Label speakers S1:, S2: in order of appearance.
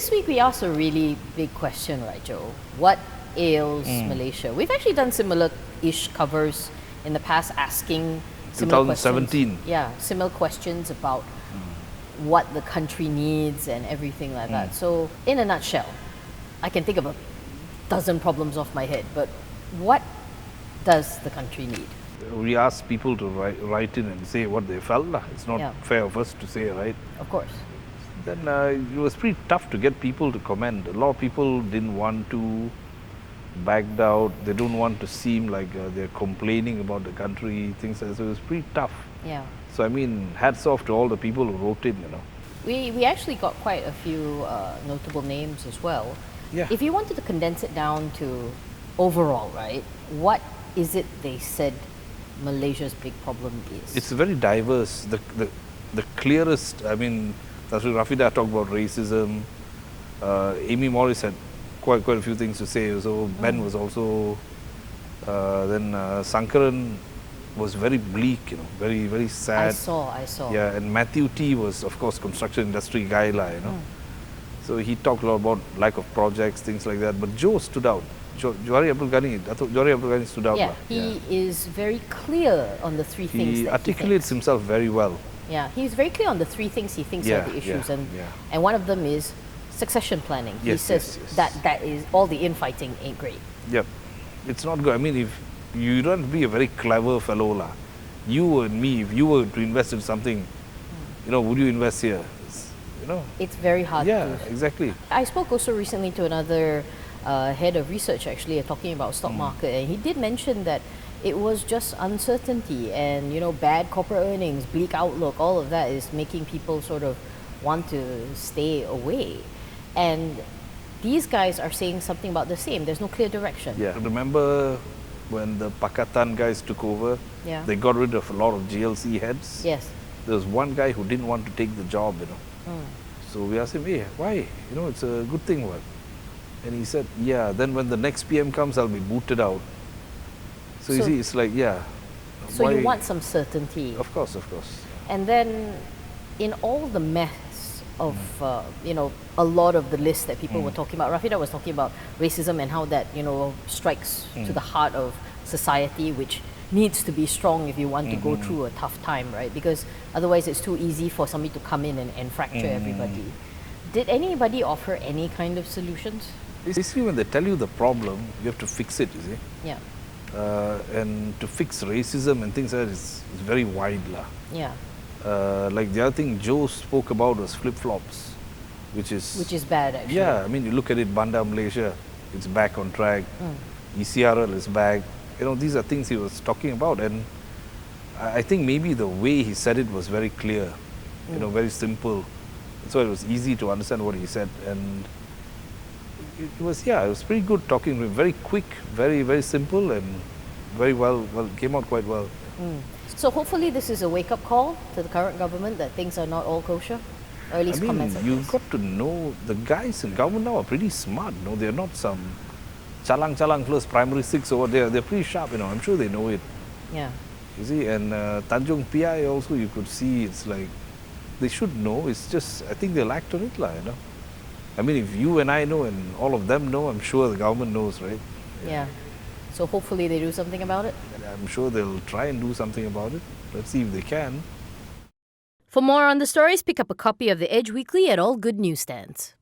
S1: this week we asked a really big question, right, Joe? What ails Malaysia? We've actually done similar-ish covers in the past, asking similar
S2: 2017.
S1: questions. Yeah, similar questions about what the country needs and everything like that. So, in a nutshell, I can think of a dozen problems off my head, but what does the country need?
S2: We asked people to write in and say what they felt. It's not fair of us to say, right?
S1: Of course.
S2: Then it was pretty tough to get people to comment. A lot of people didn't want to, backed out. They don't want to seem like they're complaining about the country, things like that. So it was pretty tough.
S1: Yeah.
S2: So I mean, hats off to all the people who wrote in,
S1: We actually got quite a few notable names as well.
S2: Yeah.
S1: If you wanted to condense it down to overall, right, what is it they said Malaysia's big problem is?
S2: It's very diverse. The clearest, I mean, that's what Rafida talked about racism. Amy Morris had quite a few things to say. So Ben was also, then Sankaran was very bleak, very, very sad.
S1: I saw.
S2: Yeah, and Matthew T was, of course, construction industry guy, So he talked a lot about lack of projects, things like that. But Joe stood out. Johari Abdul Ghani, I thought Johari Abdul Ghani stood out.
S1: Yeah, he is very clear on the three things
S2: He
S1: that
S2: articulates
S1: he thinks.
S2: himself very well.
S1: Yeah, he's very clear on the three things he thinks are the issues, and one of them is succession planning. He says that is all the infighting ain't great.
S2: Yep, it's not good. I mean, if you don't be a very clever fellow, you and me, if you were to invest in something, would you invest here?
S1: It's very hard.
S2: Yeah, exactly.
S1: I spoke also recently to another head of research, actually, talking about stock market, and he did mention that it was just uncertainty and bad corporate earnings, bleak outlook. All of that is making people sort of want to stay away. And these guys are saying something about the same. There's no clear direction.
S2: Yeah. Remember when the Pakatan guys took over?
S1: Yeah.
S2: They got rid of a lot of GLC heads.
S1: Yes.
S2: There was one guy who didn't want to take the job, So we asked him, hey, why? It's a good thing, what? And he said, yeah, then when the next PM comes, I'll be booted out. So you see, it's like, yeah.
S1: So
S2: why?
S1: You want some certainty.
S2: Of course.
S1: And then in all the mess of, a lot of the list that people were talking about, Rafida was talking about racism and how that, strikes to the heart of society, which needs to be strong if you want to go through a tough time, right? Because otherwise it's too easy for somebody to come in and fracture everybody. Did anybody offer any kind of solutions?
S2: Basically, when they tell you the problem, you have to fix it, you see.
S1: Yeah.
S2: And to fix racism and things like that is very wide.
S1: Yeah.
S2: Like the other thing Joe spoke about was flip-flops, which is
S1: bad, actually.
S2: Yeah, I mean, you look at it, Bandar Malaysia, it's back on track. ECRL is back. These are things he was talking about, and I think maybe the way he said it was very clear, very simple. So it was easy to understand what he said, and it was pretty good talking to him. Very quick, very, very simple, and very well, came out quite well.
S1: So hopefully this is a wake-up call to the current government that things are not all kosher, or at least comments like
S2: you've
S1: this.
S2: got to know, the guys in government now are pretty smart, they're not some chalang plus primary six over there. They're pretty sharp, I'm sure they know it.
S1: Yeah.
S2: You see, and Tanjung PI also, you could see, it's like, they should know, it's just, I think they'll act on it, I mean, if you and I know and all of them know, I'm sure the government knows, right?
S1: Yeah. So hopefully they do something about it?
S2: And I'm sure they'll try and do something about it. Let's see if they can.
S1: For more on the stories, pick up a copy of The Edge Weekly at all good newsstands.